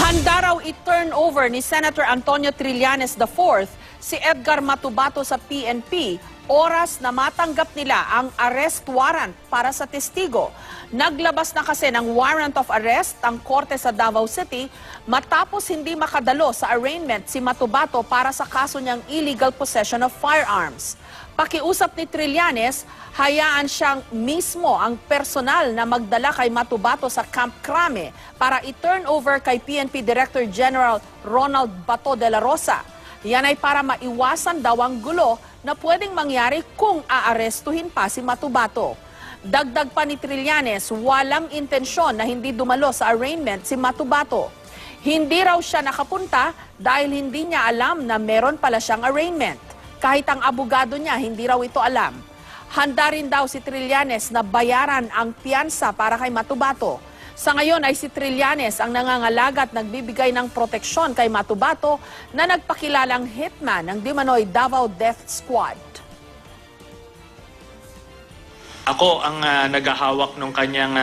Handa raw i-turn over ni Senator Antonio Trillanes IV si Edgar Matobato sa PNP oras na matanggap nila ang arrest warrant para sa testigo. Naglabas na kasi ng warrant of arrest ang korte sa Davao City matapos hindi makadalo sa arraignment si Matobato para sa kaso niyang illegal possession of firearms. Pakiusap ni Trillanes, hayaan siyang mismo ang personal na magdala kay Matobato sa Camp Crame para i-turn over kay PNP Director General Ronald Bato de la Rosa. Yan ay para maiwasan daw ang gulo na pwedeng mangyari kung aarestuhin pa si Matobato. Dagdag pa ni Trillanes, walang intensyon na hindi dumalo sa arraignment si Matobato. Hindi raw siya nakapunta dahil hindi niya alam na meron pala siyang arraignment. Kahit ang abogado niya, hindi raw ito alam. Handa rin daw si Trillanes na bayaran ang piyansa para kay Matobato. Sa ngayon ay si Trillanes ang nangangalaga at nagbibigay ng proteksyon kay Matobato na nagpakilalang hitman ng Dimanoy Davao Death Squad. Ako ang naghahawak ng kanyang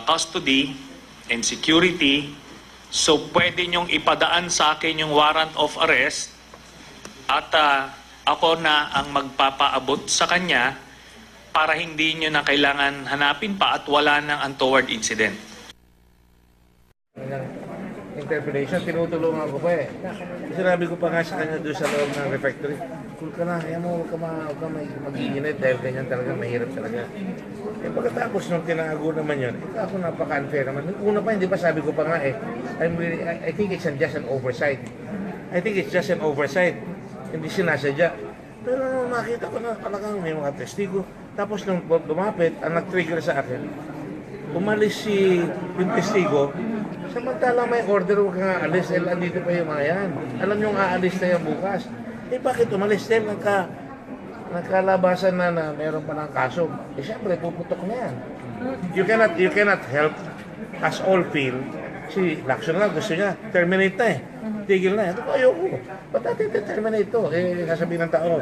custody and security, so pwede niyong ipadaan sa akin yung warrant of arrest at ako na ang magpapaabot sa kanya para hindi nyo na kailangan hanapin pa at wala ng untoward incident. Interpretation, tinutulungan ko pa eh. Sinabi ko pa nga sa kanya doon sa loob ng refectory, cool ka na, kaya mo, huwag ka mag-iinit dahil ganyan talaga, mahirap talaga. Eh pagkatapos nung tinago naman yun, ako napaka-unfair naman. Una pa, hindi pa sabi ko pa nga eh, I think it's just an oversight. Hindi sinasadya. Pero makita ko na talagang may mga testigo. Tapos nung lumapit, ang nag-trigger sa akin, umalis yung testigo, samantala may order, huwag kang aalis, dahil andito pa yung mga yan. Alam nyo aalis na yan bukas. Eh bakit umalis? Dahil nagkalabasan na meron pa ng kaso. Eh siyempre, puputok na yan. You cannot help us all feel, si Lacson lang gusto niya, terminate na eh. Tigil na. Ito ko, ayoko. Ba't natin terminate ito? Eh, sasabihin ng tao,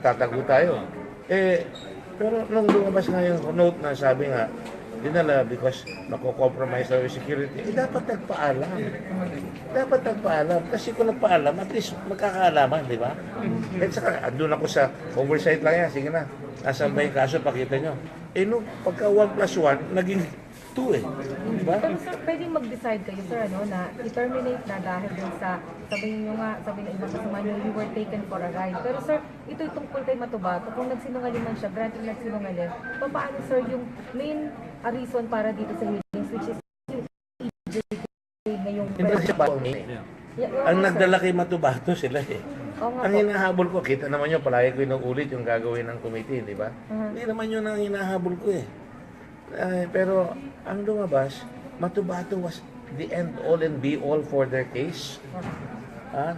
tatago tayo. Eh, pero nung lumabas nga yung note na sabi nga, dinala because mako-compromise daw yung security, eh dapat nagpaalam. Kasi kung nagpaalam, at least magkakaalaman, di ba? At saka, andun ako sa oversight lang yan. Sige na, nasaan ba yung kaso, pakita nyo. Eh, nung pagka 1+1, naging 2 eh. Diba? Pero sir, pwedeng mag-decide kayo, sir, na i-terminate na dahil dun sa, sabihin nyo nga, sabi ng ibang kasama nyo, you were taken for a ride. Pero sir, ito'y tungkol kay Matobato. Kung nagsinungaling man siya, granted nagsinungaling, paano sir yung main reason para dito sa hearings, which is yung ngayong... Ang nagdala kay Matobato sila eh. Ang hinahabol ko, kita naman yun, palagi ko inuulit yung gagawin ng committee, di ba? Hindi naman yun ang hinahabol ko eh. Pero ang lumabas, Matobato was the end all and be all for their case.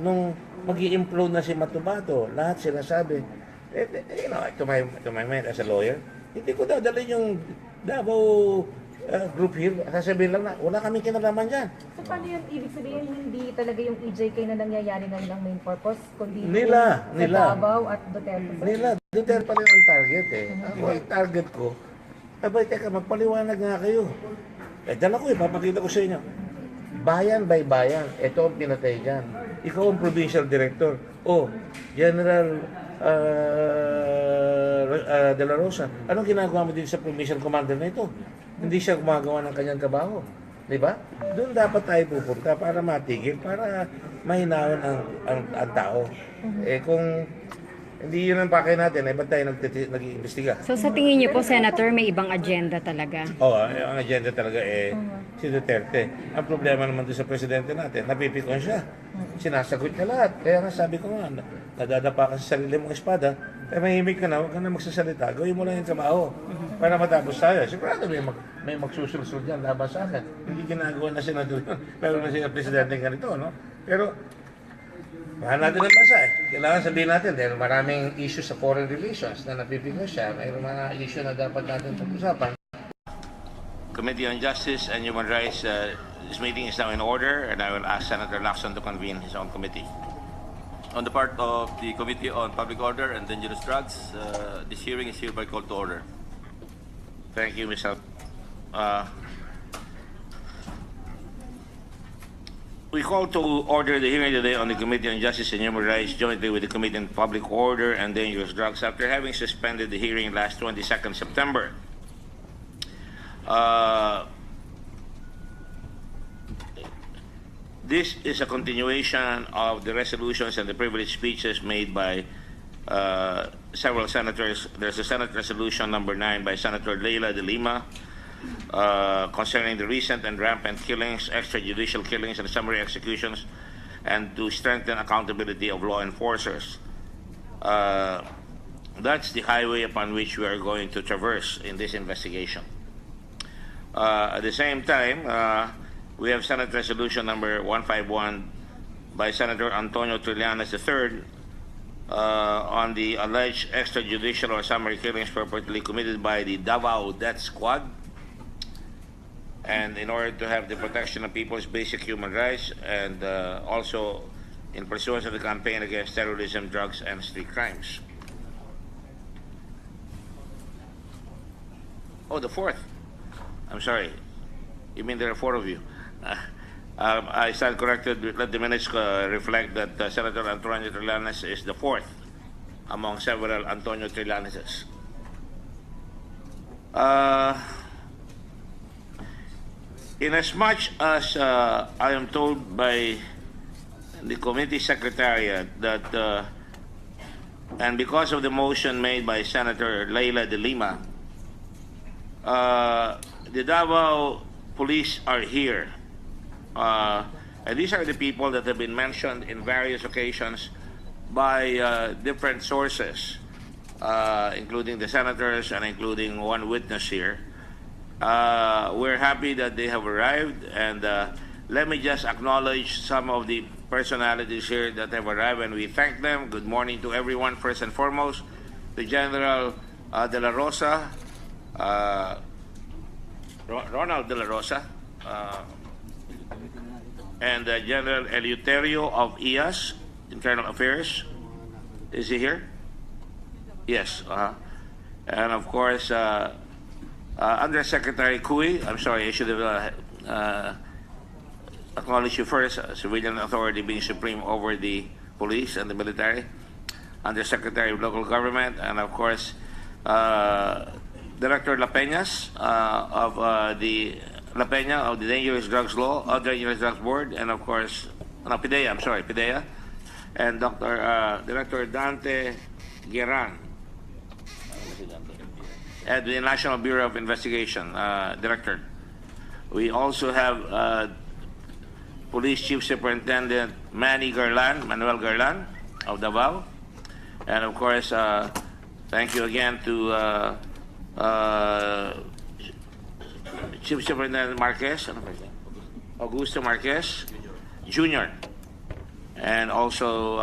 Nung mag-i-implode na si Matobato, lahat sila sabi, you know, to my mind as a lawyer, hindi ko dadalhin yung Davao group here. Sasabihin lang na, wala kami kinalaman dyan. So paano yun? Ibig sabihin, hindi talaga yung EJK na nangyayari ngayon ang main purpose, kundi nila. Davao at Duterte. Duterte pa rin ang target eh. Ako, ang target ko, abay, teka, magpaliwanag nga kayo. Eh, dala ko, papakita ko sa inyo. Bayan by bayan, ito ang pinatay dyan. Ikaw ang provincial director. General de la Rosa, anong ginagawa mo din sa provincial commander na ito? Hindi siya gumagawa ng kanyang trabaho. Di ba? Doon dapat tayo pupunta para matigil, para mahinawan ang tao. Eh kung hindi yun ang pakay natin, ba't tayo nag-iimbestiga? So sa tingin niyo po, Senator, may ibang agenda talaga? Ang agenda talaga si Duterte. Ang problema naman doon sa presidente natin, napipikon siya. Sinasagot niya lahat. Kaya nga sabi ko nga, nadadapa ka sa sarili mong espada, mahimik ka na, huwag ka na magsasalita, gawin mo lang yung trabaho para matapos tayo. Sigurado may magsusulsul dyan laban sa akin. Hindi ginagawa na senador yun. Pero na siya presidente ganito, no? Pero mahal natin ang bansa eh. Kailangan sabihin natin dahil maraming issues sa foreign relations na napipigil siya. Mayroong mga issue na dapat natin pag-usapan. Committee on Justice and Human Rights, this meeting is now in order and I will ask Senator Lacson to convene his own committee. On the part of the Committee on Public Order and Dangerous Drugs, this hearing is hereby called to order. Thank you, Mr. We call to order the hearing today on the Committee on Justice and Human Rights jointly with the Committee on Public Order and Dangerous Drugs after having suspended the hearing last 22nd September. This is a continuation of the resolutions and the privileged speeches made by several senators. There's a Senate Resolution number 9 by Senator Delima concerning the recent and rampant killings, extrajudicial killings, and summary executions, and to strengthen accountability of law enforcers. That's the highway upon which we are going to traverse in this investigation. At the same time, we have Senate Resolution number 151 by Senator Antonio Trillanes III on the alleged extrajudicial or summary killings purportedly committed by the Davao Death Squad, and in order to have the protection of people's basic human rights, and also in pursuance of the campaign against terrorism, drugs, and street crimes. Oh, the fourth. I'm sorry. You mean there are 4 of you? I stand corrected. Let the minutes reflect that Senator Antonio Trillanes is the 4th among several Antonio Trillaneses. Inasmuch as I am told by the committee secretariat that, and because of the motion made by Senator Delima, the Davao police are here. And these are the people that have been mentioned in various occasions by different sources, including the senators and including one witness here. We're happy that they have arrived, and let me just acknowledge some of the personalities here that have arrived, and we thank them. Good morning to everyone. First and foremost, the General De La Rosa, Ronald De La Rosa, and General Eleuterio of IAS, Internal Affairs. Is he here? Yes. And of course, Undersecretary Cui. I'm sorry, I should have acknowledged you first. Civilian authority being supreme over the police and the military. Undersecretary of Local Government, and of course, Director La Peñas of the Dangerous Drugs Law, Dangerous Drugs Board, and of course, PIDEA. I'm sorry, PIDEA, and Director Dante Gueran at the National Bureau of Investigation, Director. We also have Police Chief Superintendent Manuel Garlan of Davao, and of course, thank you again to Chief Superintendent Marquez, Augusto Marquez Jr., and also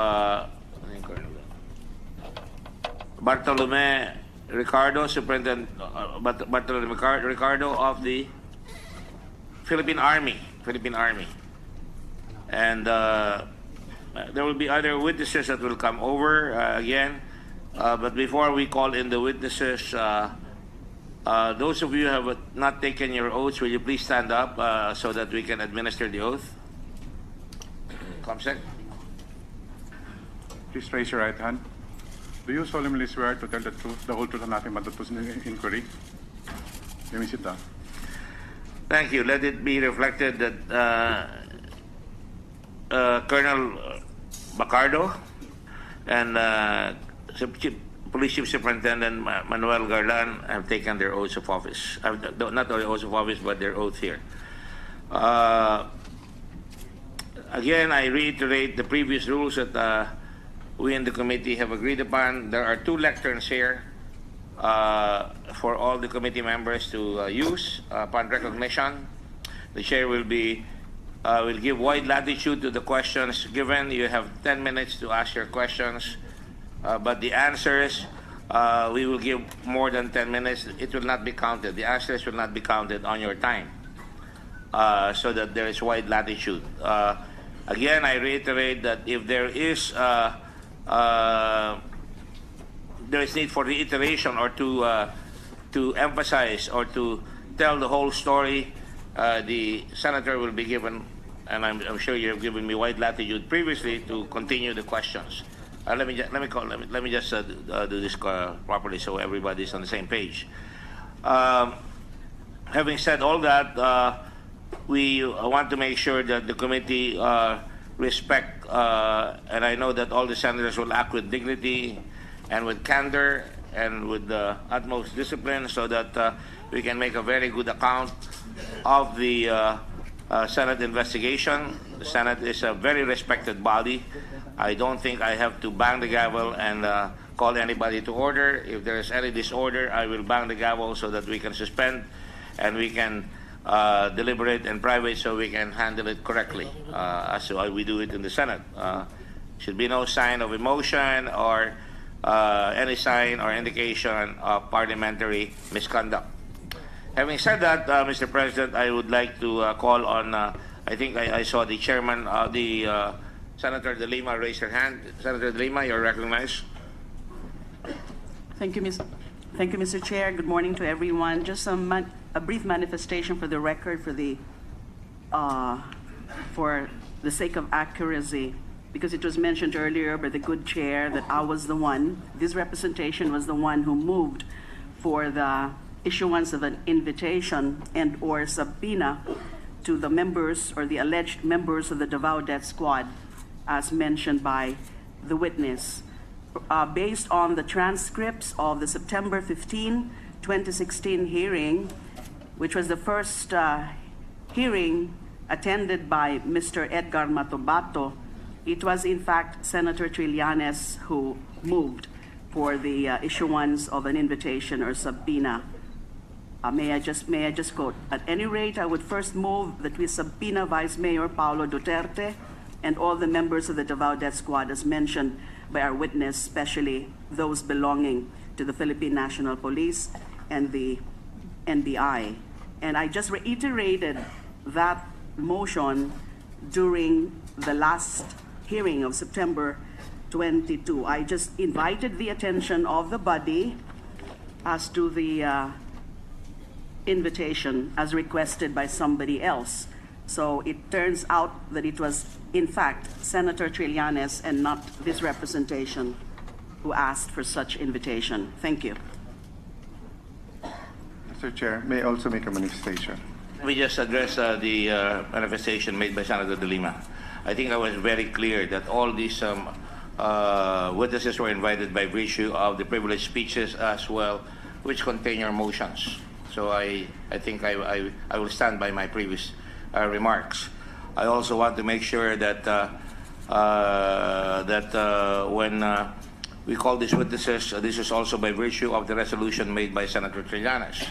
Bartolome Ricardo, Superintendent Bartolome Ricardo of the Philippine Army. And there will be other witnesses that will come over again. But before we call in the witnesses, those of you who have not taken your oaths, will you please stand up so that we can administer the oath? Comsec. Please raise your right hand. Do you solemnly swear to tell the truth, the whole truth, and nothing but the truth in the inquiry? You may sit down. Thank you. Let it be reflected that Colonel Bacardo and Police Chief Superintendent Manuel Garlan have taken their oaths of office. Not their oaths of office, but their oath here. Again, I reiterate the previous rules that we in the committee have agreed upon. There are 2 lecterns here for all the committee members to use upon recognition. The chair will give wide latitude to the questions given. You have 10 minutes to ask your questions, but the answers, we will give more than 10 minutes. It will not be counted. The answers will not be counted on your time, so that there is wide latitude. Again, I reiterate that if there is need for reiteration or to emphasize or to tell the whole story, the senator will be given and I'm sure you have given me wide latitude previously to continue the questions. Let me just do this properly so everybody's on the same page. Having said all that, we want to make sure that the committee respect, and I know that all the senators will act with dignity and with candor and with the utmost discipline so that we can make a very good account of the Senate investigation. The Senate is a very respected body. I don't think I have to bang the gavel and call anybody to order. If there is any disorder, I will bang the gavel so that we can suspend and we can deliberate in private so we can handle it correctly as we do it in the Senate. Should be no sign of emotion or any sign or indication of parliamentary misconduct. Having said that, Mr. President, I would like to call on, I think I saw the chairman, Senator Delima raise her hand. Senator Delima, you're recognized. Thank you, Mr. Chair. Good morning to everyone. Just a brief manifestation for the record for the sake of accuracy, because it was mentioned earlier by the good chair that I was the one, this representation was the one who moved for the issuance of an invitation and or subpoena to the members or the alleged members of the Davao Death Squad, as mentioned by the witness. Based on the transcripts of the September 15, 2016 hearing, which was the first hearing attended by Mr. Edgar Matobato, it was in fact Senator Trillanes who moved for the issuance of an invitation or subpoena. May I just quote, "At any rate, I would first move that we subpoena Vice Mayor Paulo Duterte and all the members of the Davao Death Squad as mentioned by our witness, especially those belonging to the Philippine National Police and the NBI." And I just reiterated that motion during the last hearing of September 22. I just invited the attention of the body as to the invitation as requested by somebody else. So it turns out that it was, in fact, Senator Trillanes and not this representation who asked for such invitation. Thank you. Mr. Chair, may I also make a manifestation? Let me just address the manifestation made by Senator Delima. I think I was very clear that all these witnesses were invited by virtue of the privileged speeches as well, which contain your motions. So I think I will stand by my previous remarks. I also want to make sure that when we call these witnesses, this is also by virtue of the resolution made by Senator Trillanes.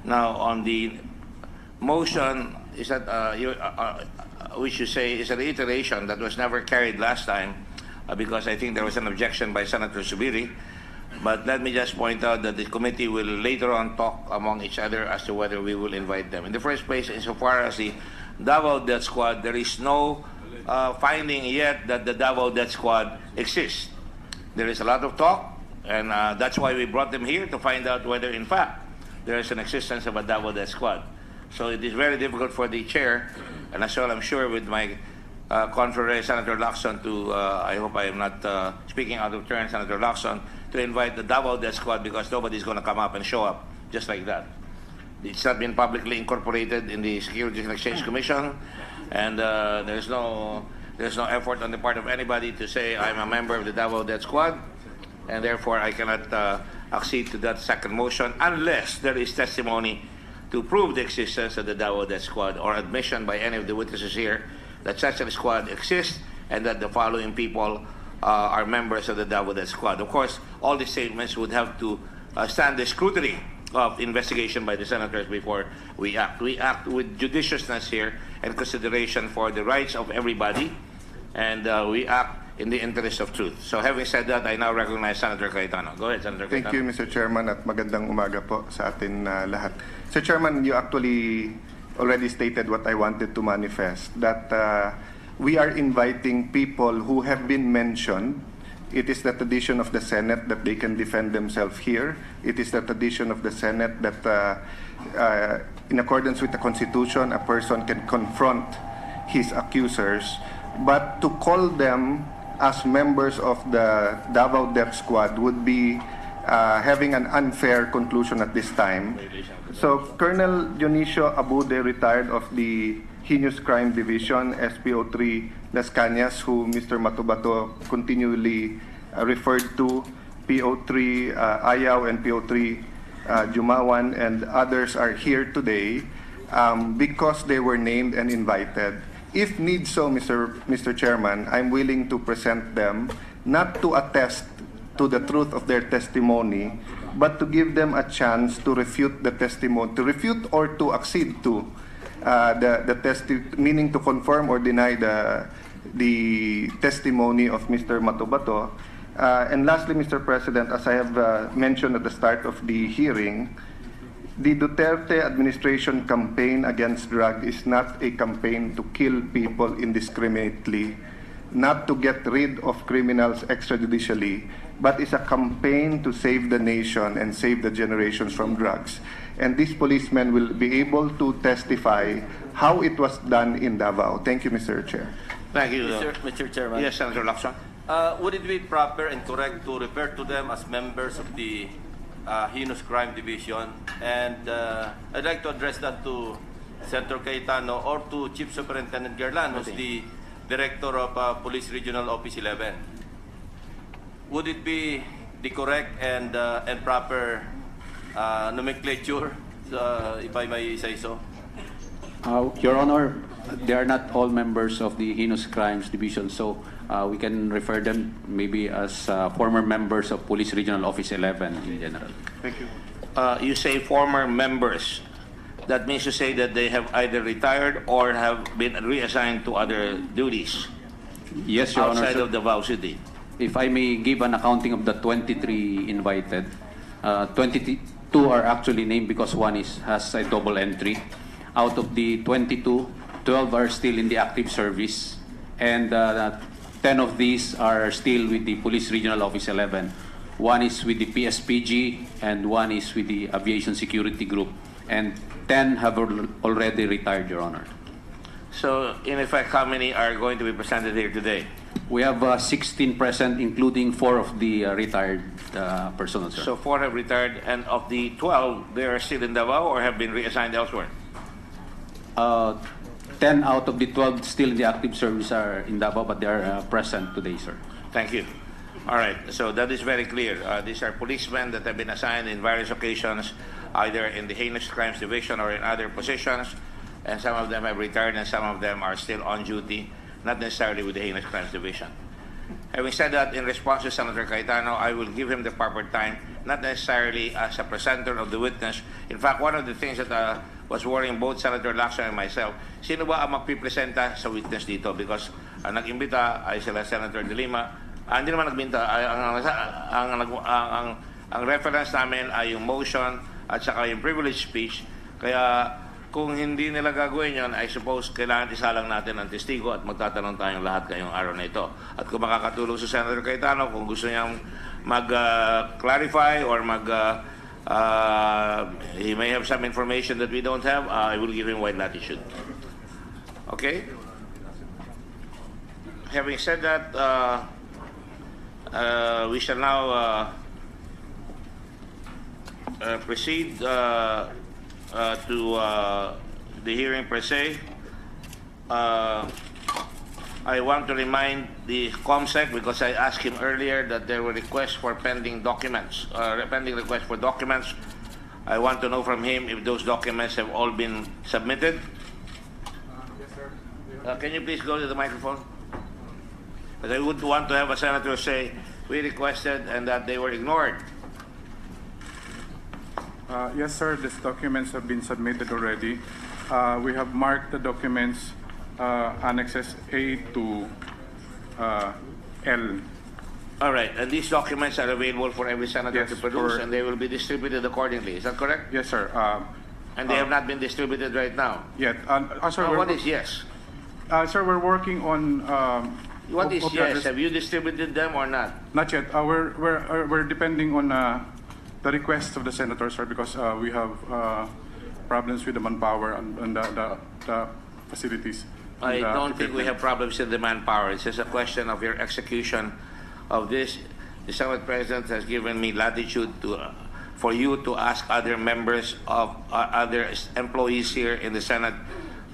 Now, on the motion, is that which you say is a reiteration that was never carried last time because I think there was an objection by Senator Subiri. But let me just point out that the committee will later on talk among each other as to whether we will invite them. In the first place, insofar as the Davao Death Squad, there is no finding yet that the Davao Death Squad exists. There is a lot of talk, and that's why we brought them here to find out whether, in fact, there is an existence of a Davao Death Squad. So it is very difficult for the chair, and as well, I'm sure with my confrere, Senator Lacson, to, I hope I am not speaking out of turn, Senator Lacson, to invite the Davao Death Squad because nobody's going to come up and show up just like that. It's not been publicly incorporated in the Securities and Exchange Commission, and there's no effort on the part of anybody to say I'm a member of the Davao Death Squad, and therefore I cannot accede to that second motion unless there is testimony to prove the existence of the Davao Death Squad or admission by any of the witnesses here that such a squad exists and that the following people are members of the Davao Death Squad. Of course, all these statements would have to stand the scrutiny of investigation by the senators before we act. We act with judiciousness here and consideration for the rights of everybody, and we act in the interest of truth. So having said that, I now recognize Senator Cayetano. Go ahead, Senator Cayetano. Thank you, Mr. Chairman, at magandang umaga po sa atin lahat. Sir Chairman, you actually already stated what I wanted to manifest, that we are inviting people who have been mentioned. It is the tradition of the Senate that they can defend themselves here. It is the tradition of the Senate that in accordance with the Constitution, a person can confront his accusers, but to call them as members of the Davao Death Squad would be having an unfair conclusion at this time. So Colonel Dionisio Abude, retired of the Heinous Crime Division, SPO3 Las Cañas, who Mr. Matobato continually referred to, PO3 Ayaw and PO3 Jumawan, and others are here today because they were named and invited. If need so, Mr. Chairman, I'm willing to present them, not to attest to the truth of their testimony, but to give them a chance to refute the testimony, to refute or to accede to meaning to confirm or deny the testimony of Mr. Matobato. And lastly, Mr. President, as I have mentioned at the start of the hearing, the Duterte administration campaign against drug is not a campaign to kill people indiscriminately, not to get rid of criminals extrajudicially, but is a campaign to save the nation and save the generations from drugs. And these policemen will be able to testify how it was done in Davao. Thank you, Mr. Chair. Thank you. Mr. Chairman. Yes, Senator Lacson. Would it be proper and correct to refer to them as members of the Heinous Crime Division? And I'd like to address that to Senator Cayetano or to Chief Superintendent Gerlan, who's the Director of Police Regional Office 11. Would it be the correct and proper nomenclature, if I may say so? Your Honor, they are not all members of the Heinous Crimes Division, so we can refer them maybe as former members of Police Regional Office 11 in general. Thank you. You say former members. That means to say that they have either retired or have been reassigned to other duties Yes, Your Honor. outside Sir. of Davao City. If I may give an accounting of the 23 invited, 22 are actually named because one has a double entry. Out of the 22, 12 are still in the active service, and 10 of these are still with the Police Regional Office 11. One is with the PSPG, and one is with the Aviation Security Group, and 10 have already retired, Your Honor. So, in effect, how many are going to be presented here today? We have 16 present, including 4 of the retired personnel, sir. So 4 have retired, and of the 12, they are still in Davao or have been reassigned elsewhere? 10 out of the 12 still in the active service are in Davao, but they are present today, sir. Thank you. All right, so that is very clear. These are policemen that have been assigned in various occasions, either in the Heinous Crimes Division or in other positions, and some of them have retired and some of them are still on duty, not necessarily with the Heinous Crimes Division. Having said that, in response to Senator Cayetano, I will give him the proper time, not necessarily as a presenter of the witness. In fact, one of the things that was worrying both Senator Lacson and myself, sino ba ang magpipresenta sa witness dito? Because ang nag-imbita ay sila Senator Delima. Hindi naman nag-imbita, ang reference namin ay yung motion at saka yung privilege speech. Kaya kung hindi nila gagawin yun, I suppose kailangan isalang natin ang testigo at magtatanong tayong lahat ngayong araw na ito. At kung makakatulong si Senator Cayetano, kung gusto niyang mag-clarify or he may have some information that we don't have, I will give him wide latitude. Okay? Having said that, we shall now proceed to the hearing per se. I want to remind the COMSEC, because I asked him earlier that there were requests for pending documents, pending requests for documents. I want to know from him if those documents have all been submitted. Yes, sir. Can you please go to the microphone? Because I would want to have a senator say, we requested and that they were ignored. Yes, sir. These documents have been submitted already. We have marked the documents annexes A to L. All right, and these documents are available for every senator Yes, to produce, for- and they will be distributed accordingly. Is that correct? Yes, sir. And they have not been distributed right now. Yet. Sir, What is yes? Sir, we're working on. What is of the yes? address- Have you distributed them or not? Not yet. We're depending on the request of the senator, sir, because we have problems with the manpower and the facilities. I the don't think we equipment. have problems with the manpower. It's just a question of your execution of this. The Senate President has given me latitude to, for you to ask other members of other employees here in the Senate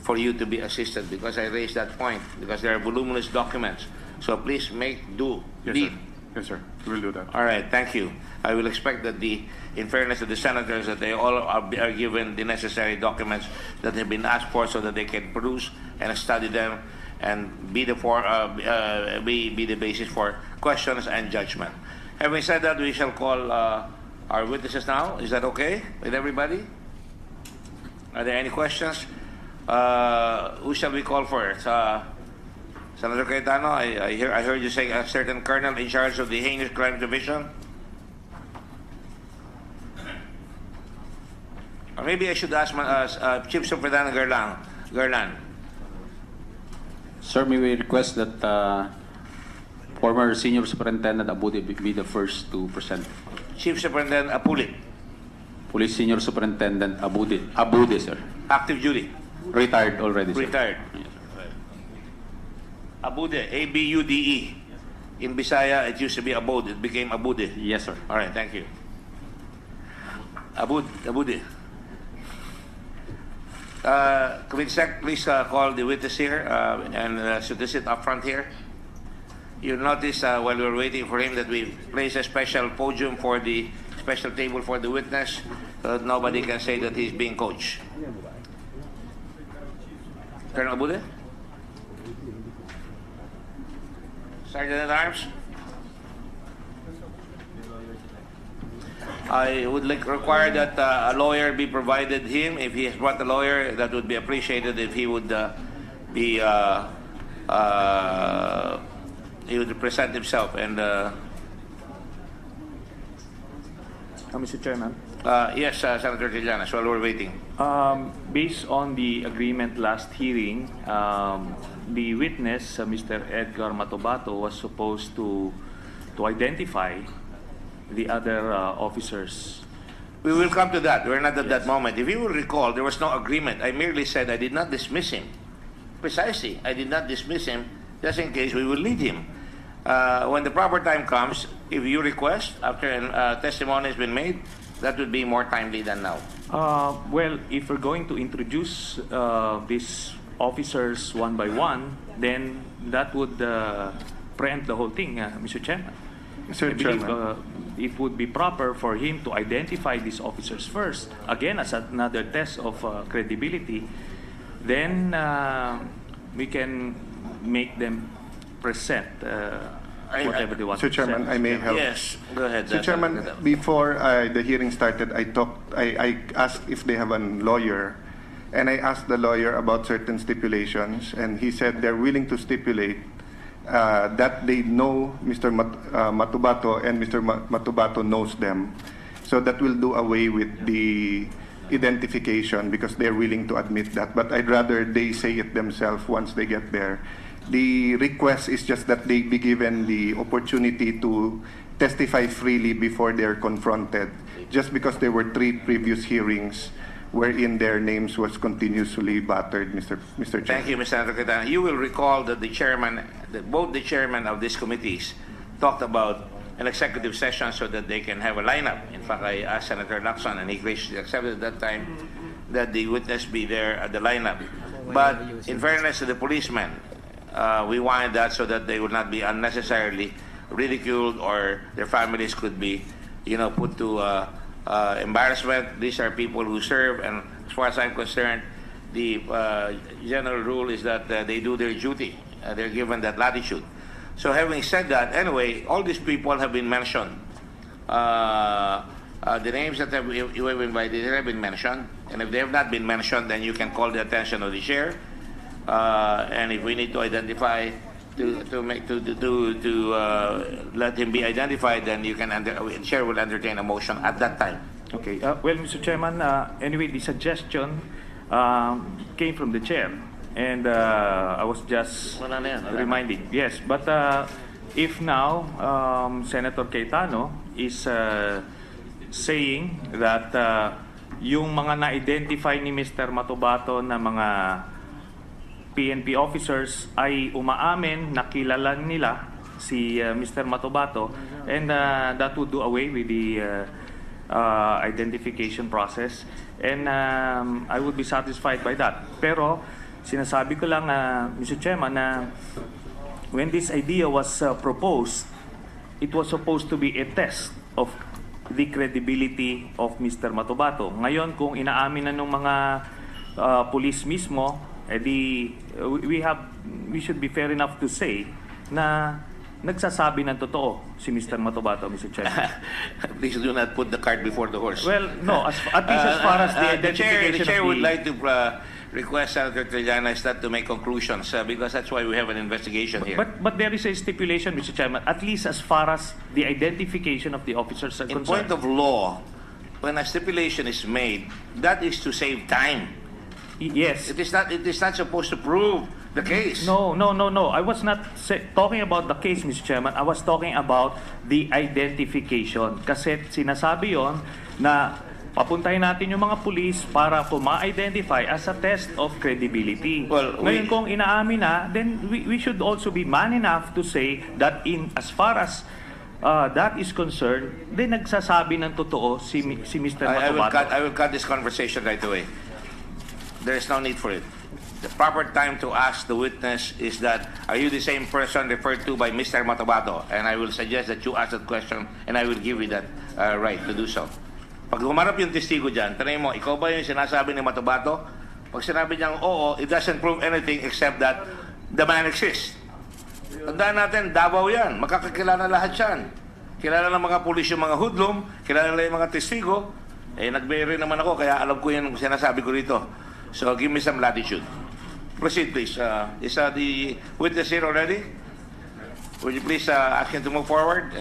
for you to be assisted, because I raised that point, because there are voluminous documents. So please make do. Yes, Lead. sir. Yes, sir. We will do that. All right, thank you. I will expect that in fairness to the senators, that they all are given the necessary documents that have been asked for, so that they can produce and study them and be the basis for questions and judgment. Having said that, we shall call our witnesses now. Is that okay with everybody? Are there any questions? Who shall we call first? Senator Cayetano, I heard you say a certain colonel in charge of the Heinous Crime Division. Or maybe I should ask Chief Superintendent Garland. Sir, may we request that former Senior Superintendent Abude be the first to present? Chief Superintendent Apulit, Police Senior Superintendent Abude, sir. active duty, Retired already, sir. retired. Abude, A-B-U-D-E. In Bisaya, it used to be Abode. It became Abude. Yes, sir. All right, thank you. Abude. Committee Sec, please call the witness here and should they sit up front here. You notice while we were waiting for him that we place a special podium for the special table for the witness, so that nobody can say that he's being coached. Colonel Abude? Sergeant at Arms? I would require that a lawyer be provided him. If he has brought a lawyer, that would be appreciated if he would he would present himself. And Mr. Chairman, yes, Senator Trillanes, while we're waiting. based on the agreement last hearing, the witness, Mr. Edgar Matobato, was supposed to identify the other officers. We will come to that. We're not at that moment. If you will recall, there was no agreement. I merely said I did not dismiss him. Precisely, I did not dismiss him, just in case we will lead him. When the proper time comes, if you request, after testimony has been made, that would be more timely than now. Well, if we're going to introduce these officers one by one, then that would preempt the whole thing, Mr. Chairman. Mr. I believe Chairman. it would be proper for him to identify these officers first, again as another test of credibility. Then we can make them present whatever they want Mr. to Chairman, present. I may help. Yes, go ahead. Mr. Chairman, before the hearing started, I asked if they have a lawyer, and I asked the lawyer about certain stipulations, and he said they're willing to stipulate that they know Mr. Matobato, and Mr. Matobato knows them. So that will do away with the identification, because they're willing to admit that. But I'd rather they say it themselves once they get there. The request is just that they be given the opportunity to testify freely before they're confronted, just because there were 3 previous hearings wherein their names was continuously battered, Mr. Chairman. Thank you, Mr. Senator Cayetano. You will recall that both the chairman of these committees talked about an executive session so that they can have a lineup. In fact, I asked Senator Lacson, and he graciously accepted at that time that the witness be there at the lineup. But in fairness to the policemen, we wanted that so that they would not be unnecessarily ridiculed, or their families could be, put to embarrassment. These are people who serve, and as far as I'm concerned, the general rule is that they do their duty. They're given that latitude. So having said that, anyway, all these people have been mentioned. The names that you have invited have been mentioned, and if they have not been mentioned, then you can call the attention of the chair. And if we need to identify to let him be identified, then the chair will entertain a motion at that time. Okay. Well, Mr. Chairman, anyway, the suggestion came from the chair, and I was just reminding. Yes, but if now Senator Cayetano is saying that yung mga na-identify ni Mr. Matobato na mga PNP officers ay umaamin na kilala nila si Mr. Matobato, and that would do away with the identification process, and I would be satisfied by that. Pero sinasabi ko lang, Mr. Chairman, na when this idea was proposed, it was supposed to be a test of the credibility of Mr. Matobato. Ngayon, kung inaamin na ng mga police mismo, we should be fair enough to say na nagsasabi ng totoo si Mr. Matobato, Mr. Chairman. Please do not put the cart before the horse. Well, no, at least as far as the identification the chair of would like to request Senator Trillanes not to make conclusions because that's why we have an investigation here. But there is a stipulation, Mr. Chairman, at least as far as the identification of the officers are In concerned. point of law, when a stipulation is made, that is to save time. Yes. It is not supposed to prove the case. No. I was not talking about the case, Mr. Chairman. I was talking about the identification. Kasi sinasabi yon na papuntahin natin yung mga police para ma-identify as a test of credibility. Well, Ngayon kung inaamin na, then we should also be man enough to say that as far as that is concerned, then nagsasabi ng totoo si Mr. Matobato. I will cut this conversation right away. There is no need for it. The proper time to ask the witness is that, are you the same person referred to by Mr. Matobato? And I will suggest that you ask that question and I will give you that right to do so. Pag humarap yung testigo dyan, tanay mo, ikaw ba yung sinasabi ni Matobato? Pag sinabi niyang oo, it doesn't prove anything except that the man exists. Tandaan natin, Davao yan. Makakakilala lahat yan. Kilala ng mga pulis yung mga hoodlum, kilala nila yung mga testigo. Nag-bury naman ako, kaya alam ko yung sinasabi ko rito. So, give me some latitude. Proceed, please. Is the witness here already? Would you please ask him to move forward?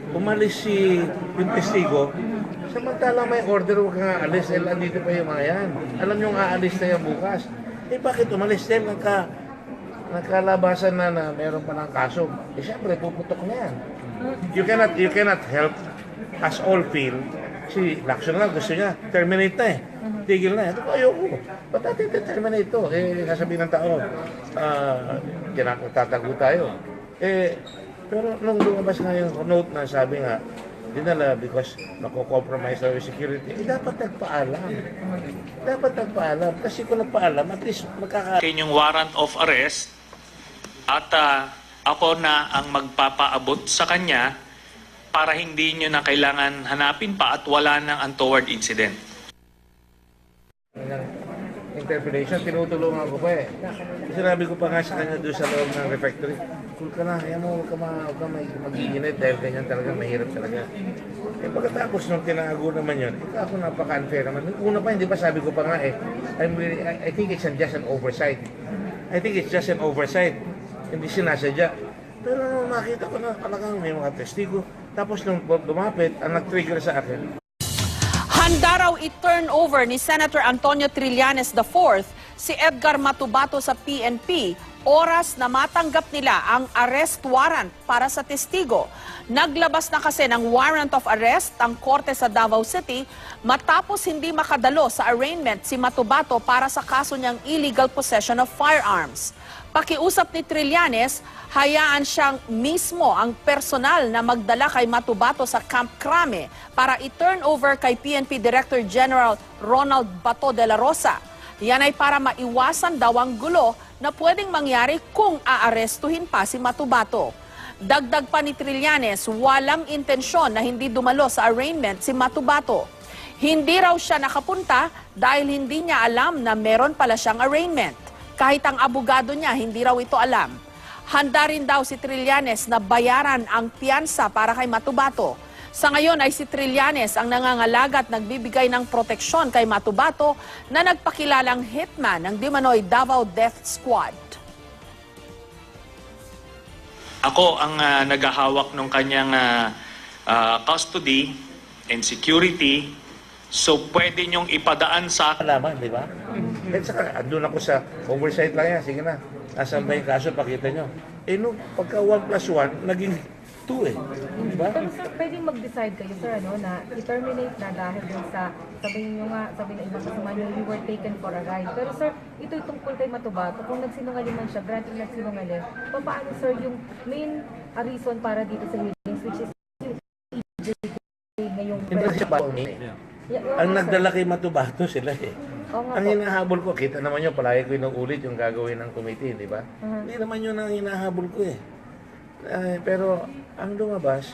Umalis yung testigo, samantalang may order, huwag kang aalis, andito pa yung mga yan. Alam nyo aalis na yan bukas. Bakit umalis? Dahil nagkalabasan na meron pa ng kaso. Siyempre, puputok na yan. You cannot help us all feel, si Lacson lang gusto niya, terminate na tigil na. Ito ko, ayoko. Ba't natin terminate ito? Sasabihin ng tao, tatago tayo. Pero nung lumabas nga yung note na sabi nga, dinala because nako-compromise daw yung security, dapat nagpaalam. Dapat nagpaalam. Kasi kung nagpaalam, at least Yung warrant of arrest at ako na ang magpapaabot sa kanya para hindi nyo na kailangan hanapin pa at wala nang untoward incident. Interpretation, tinutulungan ko pa Sinabi ko pa nga sa kanya doon sa loob ng refectory, cool ka na, kaya mo, huwag ka mag-iinit dahil ganyan talaga, mahirap talaga. Pagkatapos nung tinago naman yun, ako napaka-unfair naman. Una pa, hindi pa sabi ko pa nga I think it's just an oversight. Hindi sinasadya. Pero nung nakita ko na talagang may mga testigo, tapos nung lumapit, ang nag-trigger sa akin, handa raw i-turn over ni Senator Antonio Trillanes IV si Edgar Matobato sa PNP oras na matanggap nila ang arrest warrant para sa testigo. Naglabas na kasi ng warrant of arrest ang korte sa Davao City matapos hindi makadalo sa arraignment si Matobato para sa kaso niyang illegal possession of firearms. Pakiusap ni Trillanes, hayaan siyang mismo ang personal na magdala kay Matobato sa Camp Crame para i-turn over kay PNP Director General Ronald Bato de la Rosa. Yan ay para maiwasan daw ang gulo na pwedeng mangyari kung aarestuhin pa si Matobato. Dagdag pa ni Trillanes, walang intensyon na hindi dumalo sa arraignment si Matobato. Hindi raw siya nakapunta dahil hindi niya alam na meron pala siyang arraignment. Kahit ang abogado niya, hindi raw ito alam. Handa rin daw si Trillanes na bayaran ang piyansa para kay Matobato. Sa ngayon ay si Trillanes ang nangangalaga at nagbibigay ng proteksyon kay Matobato na nagpakilalang hitman ng Dimanoy Davao Death Squad. Ako ang naghahawak ng kanyang custody and security, so pwede niyong ipadaan sa akin. alaman, di ba? At saka, andun ako sa oversight lang yan. Sige na, nasaan ba yung kaso? Pakita nyo. Nung pagka 1+1, naging 2 eh. Diba? Pero sir, pwedeng mag-decide kayo, sir, na i-terminate na dahil dun sa, sabi na ibang kasama nyo, you were taken for a ride. Pero sir, ito'y tungkol kay Matobato. Kung nagsinungaling man siya, granted nagsinungaling, paano sir yung main reason para dito sa hearings, which is ngayong... Hindi siya ba ang nagdala kay Matobato sila eh. Ang hinahabol ko, kita naman yun, palagi ko inuulit yung gagawin ng committee, di ba? Hindi naman yun ang hinahabol ko eh. Pero ang lumabas,